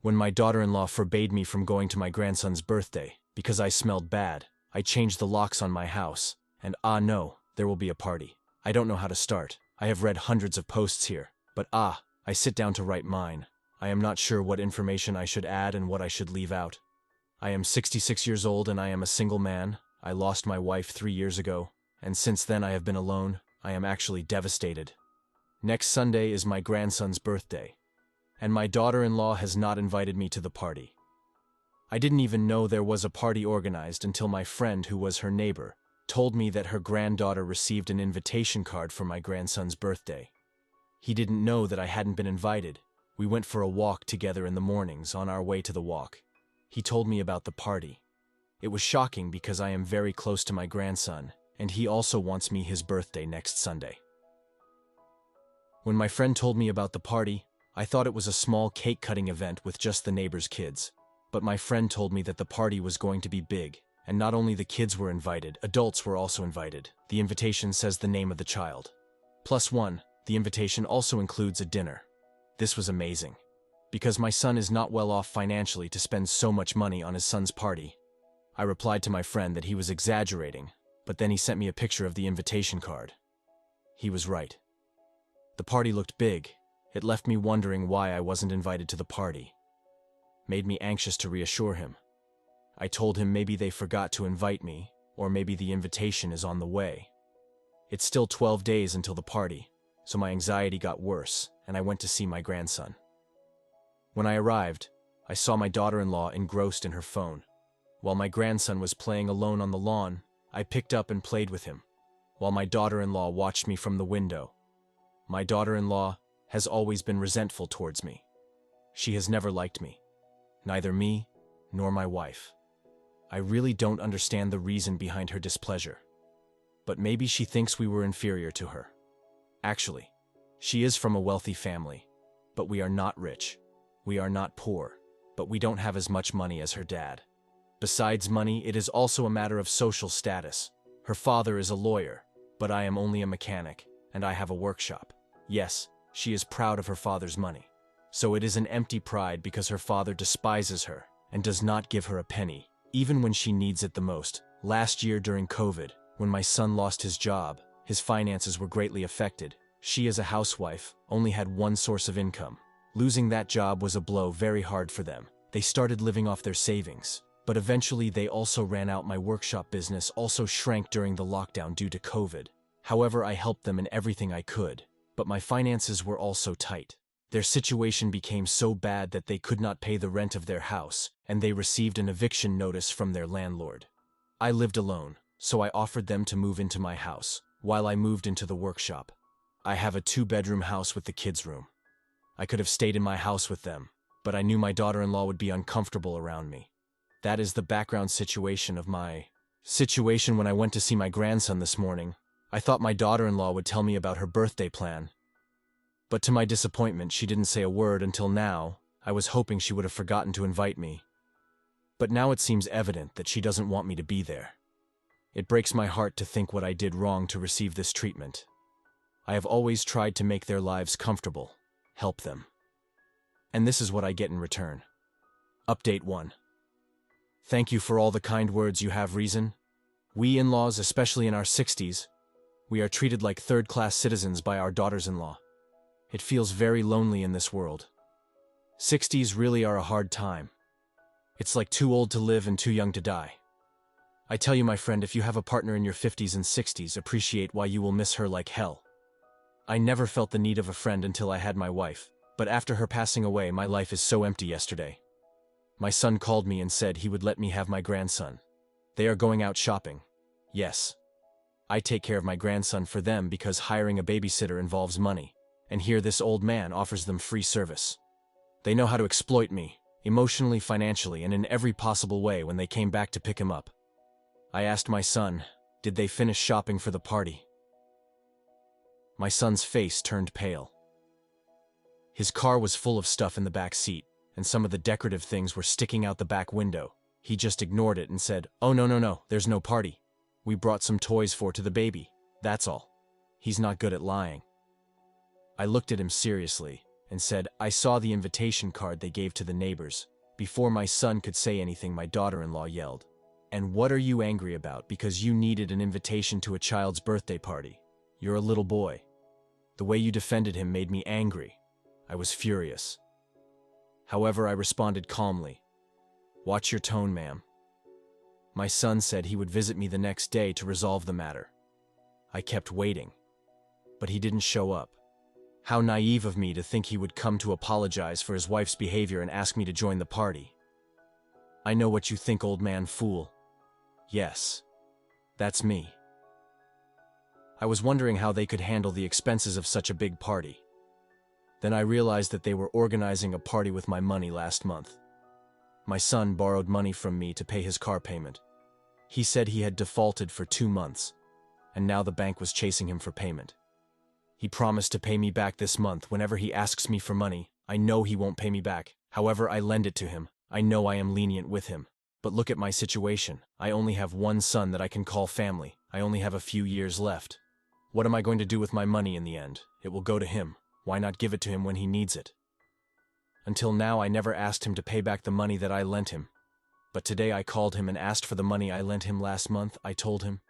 When my daughter-in-law forbade me from going to my grandson's birthday because I smelled bad, I changed the locks on my house, and no, there will be a party. I don't know how to start. I have read hundreds of posts here, but I sit down to write mine. I am not sure what information I should add and what I should leave out. I am 66 years old and I am a single man. I lost my wife 3 years ago, and since then I have been alone. I am actually devastated. Next Sunday is my grandson's birthday, and my daughter-in-law has not invited me to the party. I didn't even know there was a party organized until my friend, who was her neighbor, told me that her granddaughter received an invitation card for my grandson's birthday. He didn't know that I hadn't been invited. We went for a walk together in the mornings. On our way to the walk, he told me about the party. It was shocking because I am very close to my grandson, and he also wants me his birthday next Sunday. When my friend told me about the party, I thought it was a small cake-cutting event with just the neighbor's kids. But my friend told me that the party was going to be big, and not only the kids were invited, adults were also invited. The invitation says the name of the child. +1, the invitation also includes a dinner. This was amazing, because my son is not well off financially to spend so much money on his son's party. I replied to my friend that he was exaggerating, but then he sent me a picture of the invitation card. He was right. The party looked big. It left me wondering why I wasn't invited to the party. Made me anxious to reassure him. I told him maybe they forgot to invite me, or maybe the invitation is on the way. It's still 12 days until the party, so my anxiety got worse, and I went to see my grandson. When I arrived, I saw my daughter-in-law engrossed in her phone. While my grandson was playing alone on the lawn, I picked up and played with him, while my daughter-in-law watched me from the window. My daughter-in-law has always been resentful towards me. She has never liked me, neither me nor my wife. I really don't understand the reason behind her displeasure, but maybe she thinks we were inferior to her. Actually, she is from a wealthy family, but we are not rich. We are not poor, but we don't have as much money as her dad. Besides money, it is also a matter of social status. Her father is a lawyer, but I am only a mechanic, and I have a workshop. Yes, she is proud of her father's money. So it is an empty pride because her father despises her and does not give her a penny, even when she needs it the most. Last year during COVID, when my son lost his job, his finances were greatly affected. She, as a housewife, only had one source of income. Losing that job was a blow very hard for them. They started living off their savings, but eventually they also ran out. My workshop business also shrank during the lockdown due to COVID. However, I helped them in everything I could, but my finances were also tight. Their situation became so bad that they could not pay the rent of their house, and they received an eviction notice from their landlord. I lived alone, so I offered them to move into my house, while I moved into the workshop. I have a 2-bedroom house with the kids' room. I could have stayed in my house with them, but I knew my daughter-in-law would be uncomfortable around me. That is the background situation of my situation. When I went to see my grandson this morning, I thought my daughter-in-law would tell me about her birthday plan. But to my disappointment, she didn't say a word until now. I was hoping she would have forgotten to invite me. But now it seems evident that she doesn't want me to be there. It breaks my heart to think what I did wrong to receive this treatment. I have always tried to make their lives comfortable, help them. And this is what I get in return. Update 1. Thank you for all the kind words you have, Reason. We in-laws, especially in our 60s, we are treated like third-class citizens by our daughters-in-law. It feels very lonely in this world. 60s really are a hard time. It's like too old to live and too young to die. I tell you, my friend, if you have a partner in your 50s and 60s, appreciate why you will miss her like hell. I never felt the need of a friend until I had my wife, but after her passing away, my life is so empty. Yesterday, my son called me and said he would let me have my grandson. They are going out shopping. Yes. I take care of my grandson for them because hiring a babysitter involves money, and here this old man offers them free service. They know how to exploit me, emotionally, financially, and in every possible way. When they came back to pick him up, I asked my son, did they finish shopping for the party? My son's face turned pale. His car was full of stuff in the back seat, and some of the decorative things were sticking out the back window. He just ignored it and said, "Oh, no, there's no party. We brought some toys to the baby, that's all." He's not good at lying. I looked at him seriously, and said, "I saw the invitation card they gave to the neighbors." Before my son could say anything, my daughter-in-law yelled, "And what are you angry about because you needed an invitation to a child's birthday party? You're a little boy." The way you defended him made me angry. I was furious. However, I responded calmly, "Watch your tone, ma'am." My son said he would visit me the next day to resolve the matter. I kept waiting, but he didn't show up. How naive of me to think he would come to apologize for his wife's behavior and ask me to join the party. I know what you think, old man fool. Yes, that's me. I was wondering how they could handle the expenses of such a big party. Then I realized that they were organizing a party with my money last month. My son borrowed money from me to pay his car payment. He said he had defaulted for 2 months, and now the bank was chasing him for payment. He promised to pay me back this month. Whenever he asks me for money, I know he won't pay me back. However, I lend it to him. I know I am lenient with him. But look at my situation. I only have one son that I can call family. I only have a few years left. What am I going to do with my money in the end? It will go to him. Why not give it to him when he needs it? Until now, I never asked him to pay back the money that I lent him. But today I called him and asked for the money I lent him last month. I told him,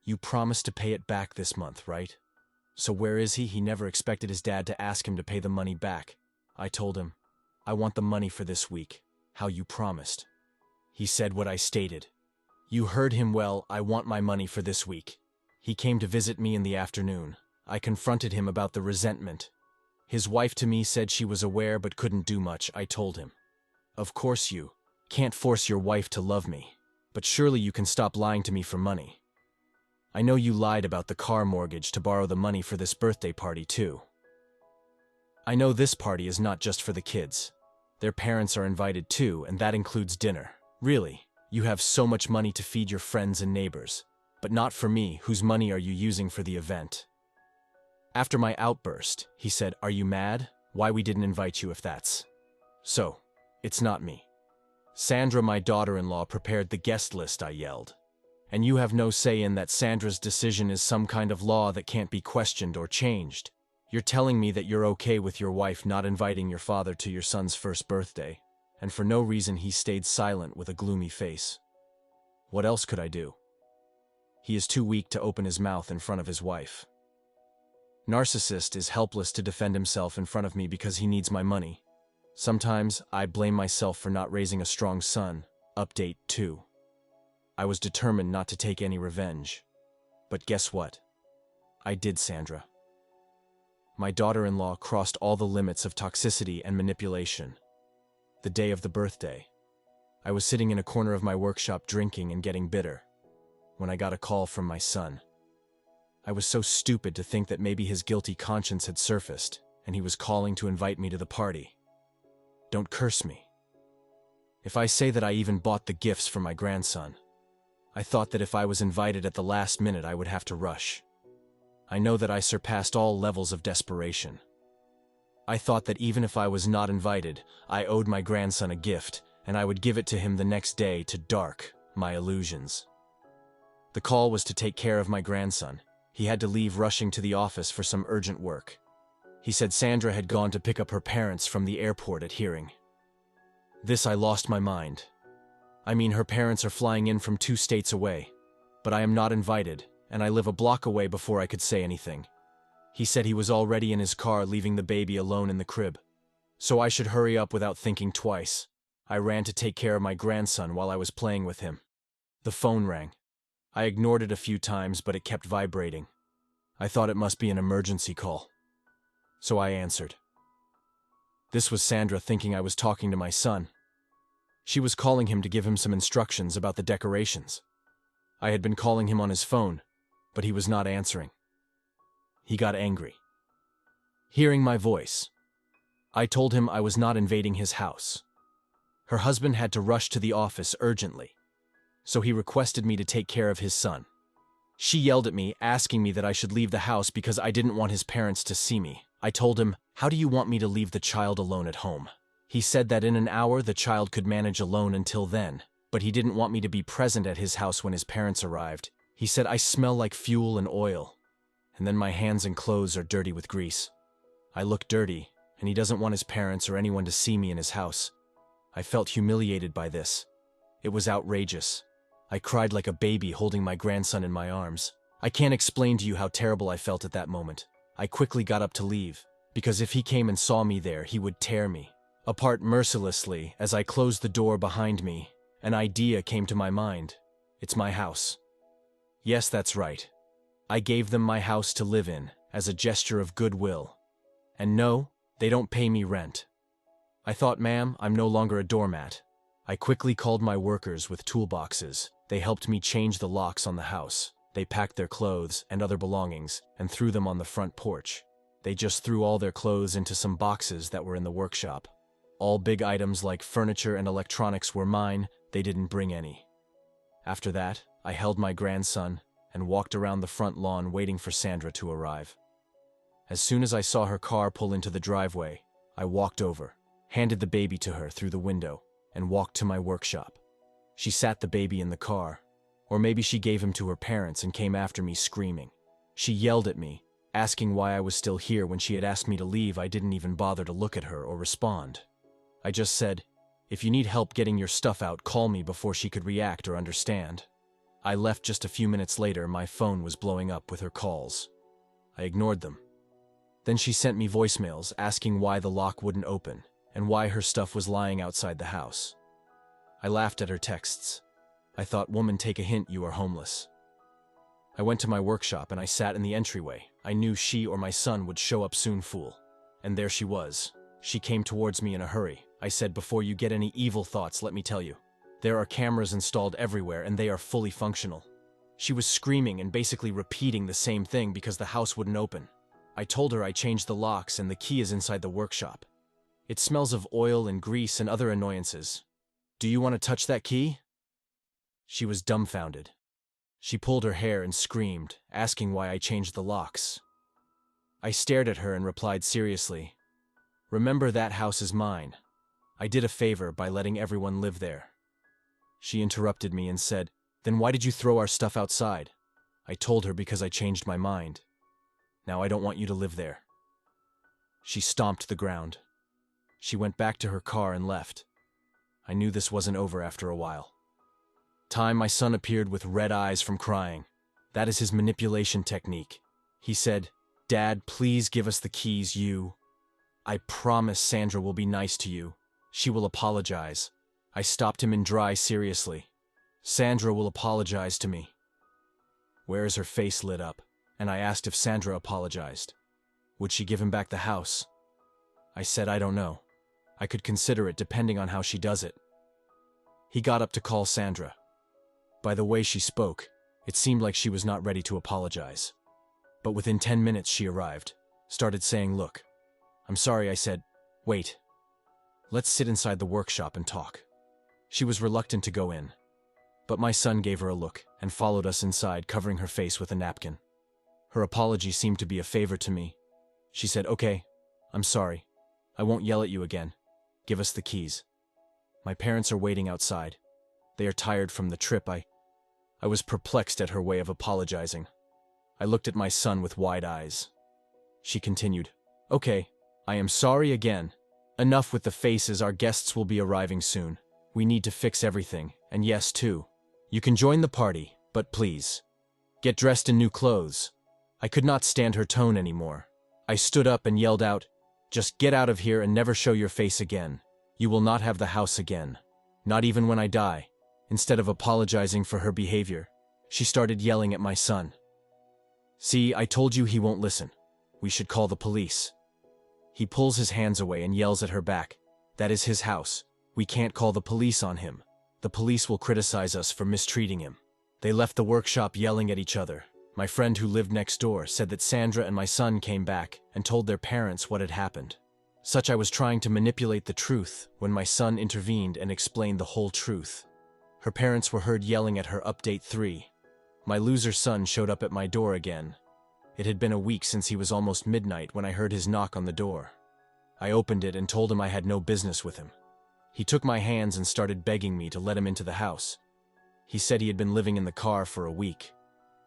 "You promised to pay it back this month, right? So where is he?" He never expected his dad to ask him to pay the money back. I told him, "I want the money for this week, how you promised." He said what I stated. You heard him well. I want my money for this week. He came to visit me in the afternoon. I confronted him about the resentment. His wife to me said she was aware but couldn't do much. I told him, "Of course you can't force your wife to love me, but surely you can stop lying to me for money. I know you lied about the car mortgage to borrow the money for this birthday party too. I know this party is not just for the kids. Their parents are invited too, and that includes dinner. Really, you have so much money to feed your friends and neighbors, but not for me. Whose money are you using for the event?" After my outburst, he said, "Are you mad? Why we didn't invite you if that's so? It's not me. Sandra, my daughter-in-law, prepared the guest list," I yelled. "And you have no say in that. Sandra's decision is some kind of law that can't be questioned or changed. You're telling me that you're okay with your wife not inviting your father to your son's first birthday, and for no reason." He stayed silent with a gloomy face. What else could I do? He is too weak to open his mouth in front of his wife. Narcissist is helpless to defend himself in front of me because he needs my money. Sometimes I blame myself for not raising a strong son. Update 2. I was determined not to take any revenge. But guess what? I did, Sandra. My daughter-in-law crossed all the limits of toxicity and manipulation. The day of the birthday, I was sitting in a corner of my workshop drinking and getting bitter when I got a call from my son. I was so stupid to think that maybe his guilty conscience had surfaced, and he was calling to invite me to the party. Don't curse me. If I say that I even bought the gifts for my grandson, I thought that if I was invited at the last minute I would have to rush. I know that I surpassed all levels of desperation. I thought that even if I was not invited, I owed my grandson a gift, and I would give it to him the next day to dark my illusions. The call was to take care of my grandson. He had to leave, rushing to the office for some urgent work. He said Sandra had gone to pick up her parents from the airport at Hearing. This, I lost my mind. I mean, her parents are flying in from 2 states away, but I am not invited, and I live a block away. Before I could say anything, he said he was already in his car, leaving the baby alone in the crib. So I should hurry up without thinking twice. I ran to take care of my grandson while I was playing with him. The phone rang. I ignored it a few times, but it kept vibrating. I thought it must be an emergency call. So I answered. This was Sandra, thinking I was talking to my son. She was calling him to give him some instructions about the decorations. I had been calling him on his phone, but he was not answering. He got angry. Hearing my voice, I told him I was not invading his house. Her husband had to rush to the office urgently, so he requested me to take care of his son. She yelled at me, asking me that I should leave the house because I didn't want his parents to see me. I told him, "How do you want me to leave the child alone at home?" He said that in an hour the child could manage alone until then, but he didn't want me to be present at his house when his parents arrived. He said I smell like fuel and oil, and then my hands and clothes are dirty with grease. I look dirty, and he doesn't want his parents or anyone to see me in his house. I felt humiliated by this. It was outrageous. I cried like a baby holding my grandson in my arms. I can't explain to you how terrible I felt at that moment. I quickly got up to leave, because if he came and saw me there, he would tear me apart mercilessly. As I closed the door behind me, an idea came to my mind. It's my house. Yes, that's right. I gave them my house to live in, as a gesture of goodwill. And no, they don't pay me rent. I thought, ma'am, I'm no longer a doormat. I quickly called my workers with toolboxes. They helped me change the locks on the house. They packed their clothes and other belongings and threw them on the front porch. They just threw all their clothes into some boxes that were in the workshop. All big items like furniture and electronics were mine. They didn't bring any. After that, I held my grandson and walked around the front lawn waiting for Sandra to arrive. As soon as I saw her car pull into the driveway, I walked over, handed the baby to her through the window, and walked to my workshop. She sat the baby in the car, or maybe she gave him to her parents and came after me screaming. She yelled at me, asking why I was still here when she had asked me to leave. I didn't even bother to look at her or respond. I just said, "If you need help getting your stuff out, call me," before she could react or understand. I left just a few minutes later. My phone was blowing up with her calls. I ignored them. Then she sent me voicemails asking why the lock wouldn't open and why her stuff was lying outside the house. I laughed at her texts. I thought, woman, take a hint, you are homeless. I went to my workshop and I sat in the entryway. I knew she or my son would show up soon, fool. And there she was. She came towards me in a hurry. I said, before you get any evil thoughts, let me tell you, there are cameras installed everywhere and they are fully functional. She was screaming and basically repeating the same thing because the house wouldn't open. I told her I changed the locks and the key is inside the workshop. It smells of oil and grease and other annoyances. Do you want to touch that key? She was dumbfounded. She pulled her hair and screamed, asking why I changed the locks. I stared at her and replied seriously, remember, that house is mine. I did a favor by letting everyone live there. She interrupted me and said, then why did you throw our stuff outside? I told her because I changed my mind. Now I don't want you to live there. She stomped the ground. She went back to her car and left. I knew this wasn't over after a while. My son appeared with red eyes from crying. That is his manipulation technique. He said, Dad, please give us the keys. I promise Sandra will be nice to you. She will apologize. I stopped him in dry, seriously. Sandra will apologize to me. Where's her face lit up, and I asked if Sandra apologized. Would she give him back the house? I said, I don't know. I could consider it depending on how she does it. He got up to call Sandra. By the way she spoke, it seemed like she was not ready to apologize. But within 10 minutes she arrived, started saying, look. I'm sorry, I said, wait. Let's sit inside the workshop and talk. She was reluctant to go in. But my son gave her a look and followed us inside, covering her face with a napkin. Her apology seemed to be a favor to me. She said, okay, I'm sorry. I won't yell at you again. Give us the keys. My parents are waiting outside. They are tired from the trip. I was perplexed at her way of apologizing. I looked at my son with wide eyes. She continued, okay, I am sorry again. Enough with the faces, our guests will be arriving soon. We need to fix everything, and yes, too. You can join the party, but please, get dressed in new clothes. I could not stand her tone anymore. I stood up and yelled out, just get out of here and never show your face again. You will not have the house again. Not even when I die. Instead of apologizing for her behavior, she started yelling at my son. See, I told you he won't listen. We should call the police. He pulls his hands away and yells at her back. That is his house. We can't call the police on him. The police will criticize us for mistreating him. They left the workshop yelling at each other. My friend who lived next door said that Sandra and my son came back and told their parents what had happened. I was trying to manipulate the truth when my son intervened and explained the whole truth. Her parents were heard yelling at her. Update 3. My loser son showed up at my door again. It had been a week since he was almost midnight when I heard his knock on the door. I opened it and told him I had no business with him. He took my hands and started begging me to let him into the house. He said he had been living in the car for a week.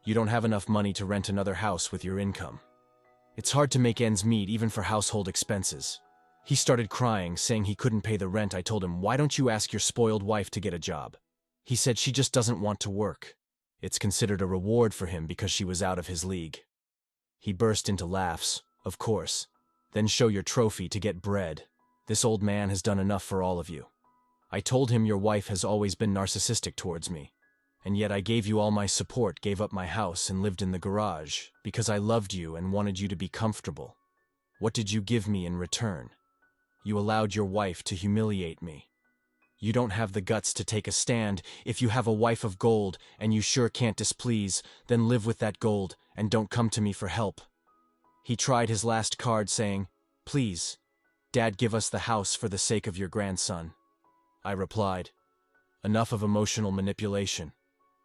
You don't have enough money to rent another house with your income. It's hard to make ends meet even for household expenses. He started crying, saying he couldn't pay the rent. I told him, "Why don't you ask your spoiled wife to get a job?" He said she just doesn't want to work. It's considered a reward for him because she was out of his league. He burst into laughs, of course. "Then show your trophy to get bread. This old man has done enough for all of you." I told him, "Your wife has always been narcissistic towards me. And yet I gave you all my support, gave up my house, and lived in the garage, because I loved you and wanted you to be comfortable. What did you give me in return? You allowed your wife to humiliate me. You don't have the guts to take a stand. If you have a wife of gold, and you sure can't displease, then live with that gold, and don't come to me for help." He tried his last card, saying, "Please, Dad, give us the house for the sake of your grandson." I replied, "Enough of emotional manipulation.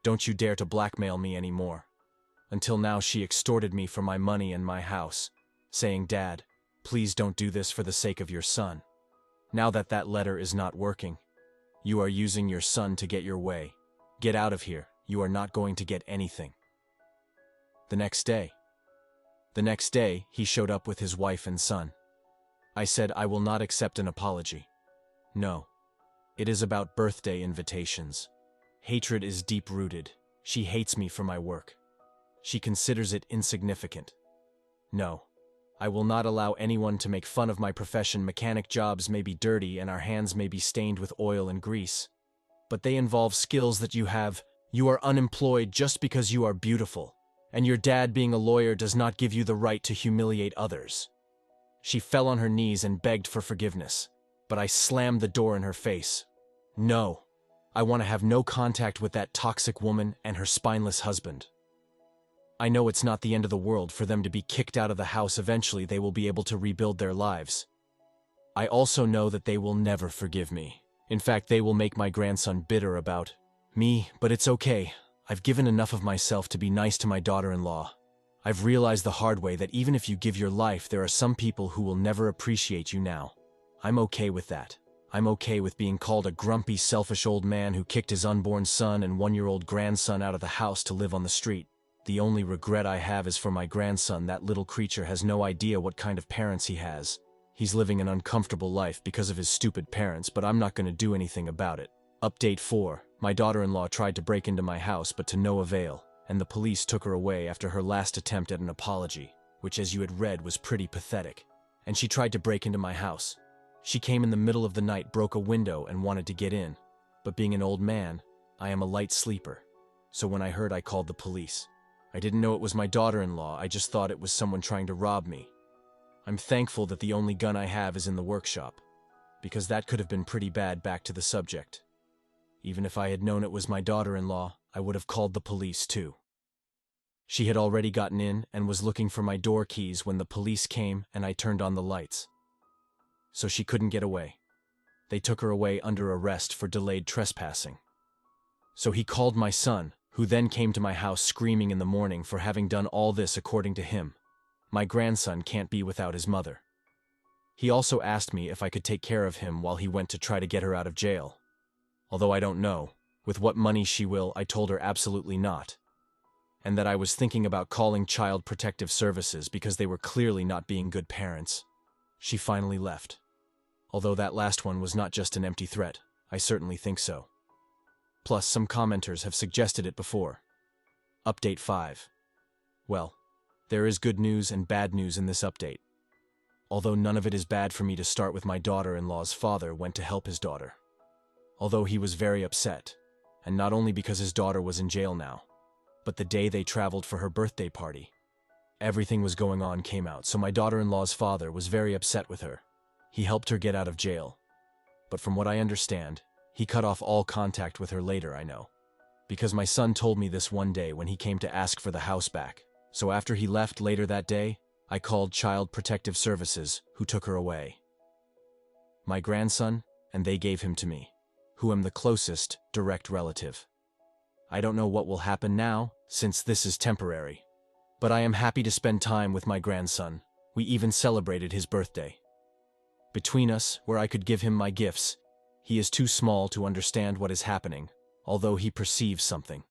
Don't you dare to blackmail me anymore." Until now she extorted me for my money and my house, saying, "Dad, please don't do this for the sake of your son. Now that that letter is not working, you are using your son to get your way. Get out of here. You are not going to get anything." The next day, he showed up with his wife and son. I said, "I will not accept an apology. No. It is about birthday invitations. Hatred is deep-rooted. She hates me for my work. She considers it insignificant. No. I will not allow anyone to make fun of my profession. Mechanic jobs may be dirty and our hands may be stained with oil and grease, but they involve skills that you have. You are unemployed just because you are beautiful, and your dad being a lawyer does not give you the right to humiliate others." She fell on her knees and begged for forgiveness, but I slammed the door in her face. "No. I want to have no contact with that toxic woman and her spineless husband. I know it's not the end of the world for them to be kicked out of the house. Eventually they will be able to rebuild their lives. I also know that they will never forgive me. In fact, they will make my grandson bitter about me, but it's okay. I've given enough of myself to be nice to my daughter-in-law. I've realized the hard way that even if you give your life, there are some people who will never appreciate you now. I'm okay with that. I'm okay with being called a grumpy, selfish old man who kicked his unborn son and 1-year-old grandson out of the house to live on the street. The only regret I have is for my grandson. That little creature has no idea what kind of parents he has. He's living an uncomfortable life because of his stupid parents, but I'm not going to do anything about it." Update 4. My daughter-in-law tried to break into my house, but to no avail, and the police took her away after her last attempt at an apology, which, as you had read, was pretty pathetic. And she tried to break into my house. She came in the middle of the night, broke a window, and wanted to get in. But being an old man, I am a light sleeper. So when I heard, I called the police. I didn't know it was my daughter-in-law. I just thought it was someone trying to rob me. I'm thankful that the only gun I have is in the workshop, because that could have been pretty bad. Back to the subject. Even if I had known it was my daughter-in-law, I would have called the police too. She had already gotten in and was looking for my door keys when the police came and I turned on the lights. So she couldn't get away. They took her away under arrest for delayed trespassing. So he called my son, who then came to my house screaming in the morning for having done all this. According to him, my grandson can't be without his mother. He also asked me if I could take care of him while he went to try to get her out of jail. Although I don't know with what money she will, I told her absolutely not, and that I was thinking about calling Child Protective Services because they were clearly not being good parents. She finally left. Although that last one was not just an empty threat, I certainly think so. Plus, some commenters have suggested it before. Update 5. Well, there is good news and bad news in this update. Although none of it is bad for me to start with my daughter-in-law's father went to help his daughter. Although he was very upset, and not only because his daughter was in jail now, but the day they traveled for her birthday party. Everything was going on came out, so my daughter-in-law's father was very upset with her. He helped her get out of jail. But from what I understand, he cut off all contact with her later, I know. Because my son told me this one day when he came to ask for the house back. So after he left later that day, I called Child Protective Services, who took her away. My grandson, and they gave him to me, who am the closest direct relative. I don't know what will happen now, since this is temporary. But I am happy to spend time with my grandson. We even celebrated his birthday. Between us, where I could give him my gifts, he is too small to understand what is happening, although he perceives something.